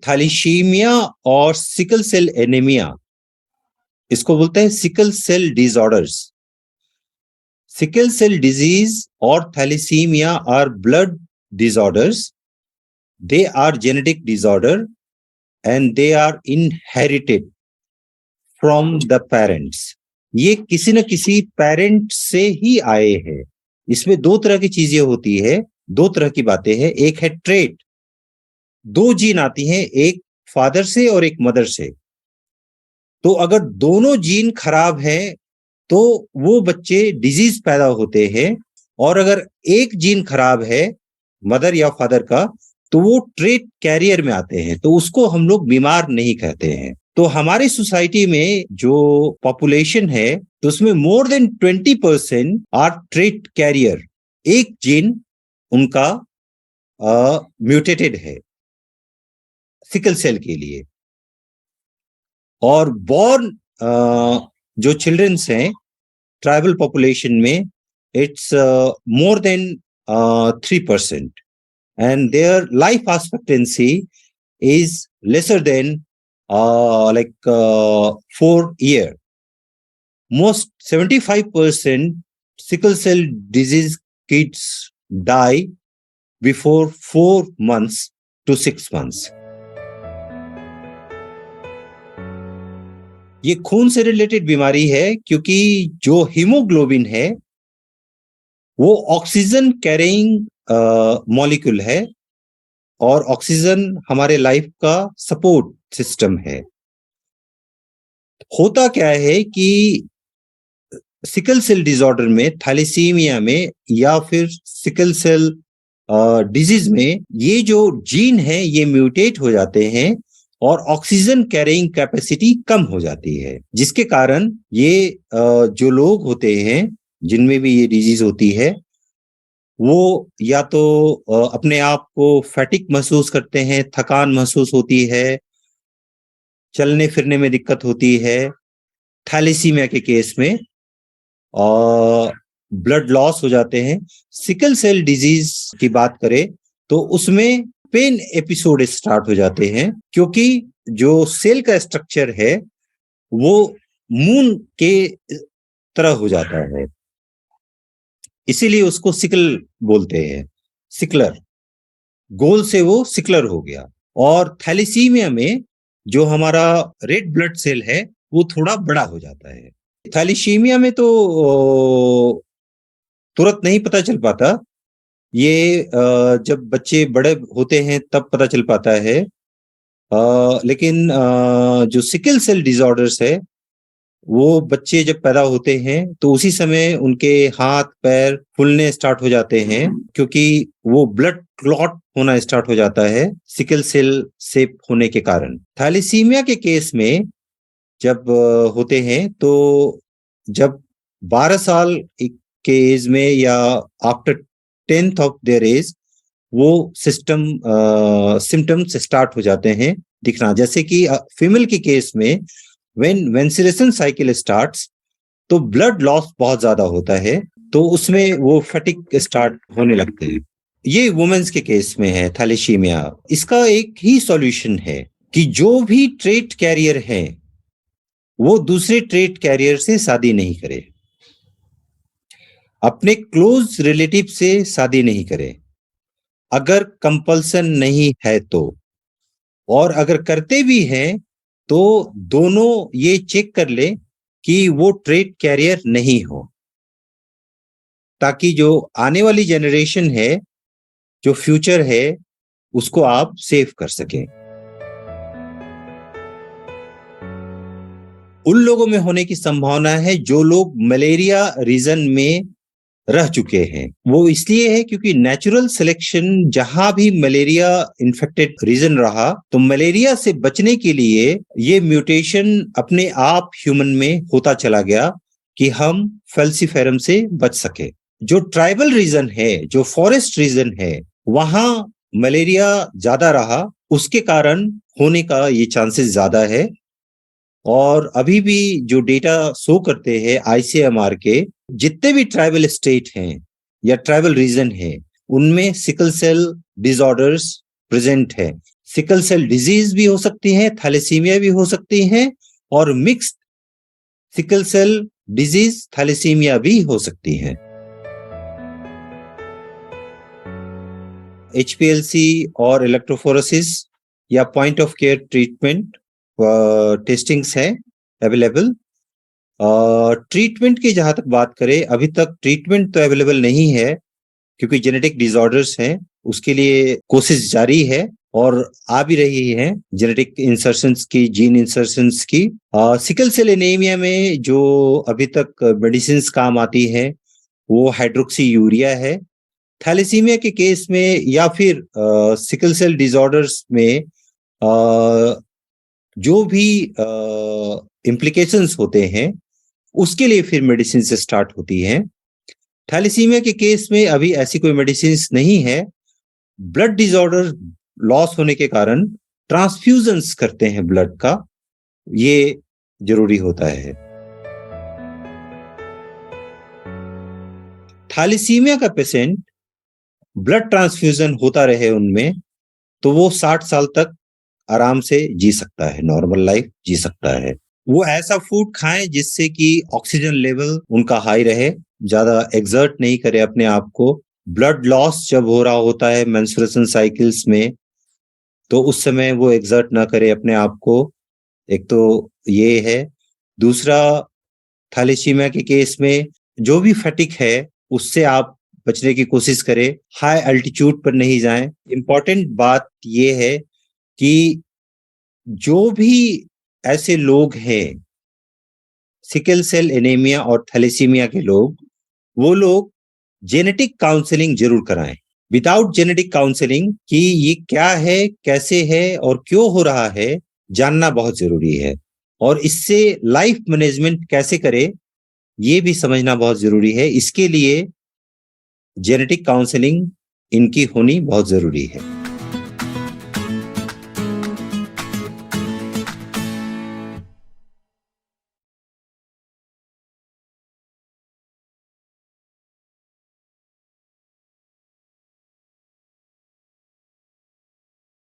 Thalassemia और sickle cell anaemia, इसको बोलते हैं sickle cell disorders. Sickle cell disease और thalassaemia are blood disorders. They are genetic disorder and they are inherited from the parents. ये किसी न किसी पेरेंट से ही आए हैं। इसमें दो तरह की चीजें होती है, दो तरह की बातें हैं। एक है ट्रेट, दो जीन आती हैं, एक फादर से और एक मदर से। तो अगर दोनों जीन खराब है तो वो बच्चे डिजीज पैदा होते हैं, और अगर एक जीन खराब है मदर या फादर का तो वो ट्रेट कैरियर में आते हैं, तो उसको हम लोग बीमार नहीं कहते हैं। तो हमारी सोसाइटी में जो पॉपुलेशन है तो उसमें more than 20% are trait carrier. एक जीन उनका म्यूटेटेड है सिकल सेल के लिए। और बॉर्न जो चिल्ड्रंस हैं ट्राइबल पॉपुलेशन में, it's more than 3%, and their life expectancy is lesser than 4 years. Most 75% sickle cell disease kids die before 4 months to 6 months. ये खून से रिलेटेड बीमारी है, क्योंकि जो हीमोग्लोबिन है वो ऑक्सीजन कैरिंग मॉलिक्यूल है, और ऑक्सीजन हमारे लाइफ का सपोर्ट सिस्टम है। होता क्या है कि सिकल सेल डिसऑर्डर में, थैलीसीमिया में या फिर सिकल सेल डिजीज में ये जो जीन है ये म्यूटेट हो जाते हैं और ऑक्सीजन कैरिंग कैपेसिटी कम हो जाती है, जिसके कारण ये जो लोग होते हैं जिनमें भी ये डिजीज होती है वो या तो अपने आप को फैटिक महसूस करते हैं, थकान महसूस होती है, चलने फिरने में दिक्कत होती है थैलीसीमिया के केस में, और ब्लड लॉस हो जाते हैं। सिकल सेल डिजीज की बात करें तो उसमें पेन एपिसोड स्टार्ट हो जाते हैं, क्योंकि जो सेल का स्ट्रक्चर है वो मून के तरह हो जाता है, इसीलिए उसको सिकल बोलते हैं, सिकलर। गोल से वो सिकलर हो गया। और थैलीसीमिया में जो हमारा रेड ब्लड सेल है वो थोड़ा बड़ा हो जाता है। थैलीसीमिया में तो तुरंत नहीं पता चल पाता, ये जब बच्चे बड़े होते हैं तब पता चल पाता है। लेकिन जो सिकल सेल डिसऑर्डर्स है वो बच्चे जब पैदा होते हैं तो उसी समय उनके हाथ पैर फूलने स्टार्ट हो जाते हैं, क्योंकि वो ब्लड क्लॉट होना स्टार्ट हो जाता है सिकल सेल सेप होने के कारण। थैलीसीमिया के केस में जब होते हैं तो जब 12 साल के एज में या after 10th of their age वो सिम्टम्स स्टार्ट हो जाते हैं दिखना। जैसे कि फीमेल के केस में when menstruation cycle starts तो ब्लड लॉस बहुत ज्यादा होता है, तो उसमें वो फैटिक स्टार्ट होने लगते हैं। ये वुमेन्स के केस में है थैलीसीमिया। इसका एक ही सॉल्यूशन है कि जो भी ट्रेट कैरियर है वो दूसरे ट्रेट कैरियर से शादी नहीं करे, अपने क्लोज रिलेटिव से शादी नहीं करे अगर कंपल्सन नहीं है तो। और अगर करते भी हैं तो दोनों ये चेक कर ले कि वो ट्रेट कैरियर नहीं हो, ताकि जो आने वाली जनरेशन है, जो फ्यूचर है, उसको आप सेव कर सकें। उन लोगों में होने की संभावना है जो लोग मलेरिया रीजन में रह चुके हैं। वो इसलिए है क्योंकि नेचुरल सिलेक्शन जहां भी मलेरिया इन्फेक्टेड रीजन रहा तो मलेरिया से बचने के लिए ये म्यूटेशन अपने आप ह्यूमन में होता चला गया कि हम फेल्सीफेरम से बच सके। जो ट्राइबल रीजन है, जो फॉरेस्ट रीजन है, वहां मलेरिया ज्यादा रहा, उसके कारण होने का ये चांसेस ज्यादा है। और अभी भी जो डेटा शो करते हैं ICMR के, जितने भी ट्राइबल स्टेट हैं या ट्राइबल रीजन है उनमें सिकल सेल डिसऑर्डर्स प्रेजेंट है। सिकल सेल डिजीज भी हो सकती है, थैलेसीमिया भी हो सकती है, और mixed sickle cell disease thalassemia भी हो सकती है। HPLC और इलेक्ट्रोफोरेसिस या point of care treatment testings है अवेलेबल। ट्रीटमेंट की जहां तक बात करें, अभी तक ट्रीटमेंट तो अवेलेबल नहीं है क्योंकि जेनेटिक डिसऑर्डर्स हैं, उसके लिए कोशिश जारी है और आ भी रही है जेनेटिक इंसर्शंस की, जीन इंसर्शंस की। सिकल सेल एनीमिया में जो अभी तक मेडिसिन काम आती है वो हाइड्रोक्सी यूरिया है। थैलेसीमिया के केस में या फिर सिकल सेल डिसऑर्डर्स में जो भी इम्प्लीकेशंस होते हैं उसके लिए फिर मेडिसिन से स्टार्ट होती है। थैलेसीमिया के केस में अभी ऐसी कोई मेडिसिन नहीं है। ब्लड डिसऑर्डर लॉस होने के कारण ट्रांसफ्यूजन्स करते हैं ब्लड का, ये जरूरी होता है। थैलेसीमिया का पेशेंट ब्लड ट्रांसफ्यूजन होता रहे उनमें तो वो 60 साल तक आराम से जी सकता है, नॉर्मल लाइफ जी सकता है। वो ऐसा फूड खाएं जिससे कि ऑक्सीजन लेवल उनका हाई रहे, ज्यादा एक्सर्ट नहीं करे अपने आप को। ब्लड लॉस जब हो रहा होता है मेंस्ट्रुएशन साइकिल्स में तो उस समय वो एक्सर्ट ना करे अपने आप को, एक तो ये है। दूसरा, थैलेसीमिया के केस में जो भी फैटिक है उससे आप बचने की कोशिश करें, हाई अल्टीट्यूड पर नहीं जाएं। इंपॉर्टेंट बात ये है कि जो भी ऐसे लोग हैं सिकल सेल एनीमिया और थैलेसीमिया के लोग, वो लोग जेनेटिक काउंसलिंग जरूर कराएं। विदाउट जेनेटिक काउंसलिंग कि ये क्या है, कैसे है और क्यों हो रहा है, जानना बहुत जरूरी है। और इससे लाइफ मैनेजमेंट कैसे करें ये भी समझना बहुत जरूरी है। इसके लिए जेनेटिक काउंसलिंग इनकी होनी बहुत जरूरी है।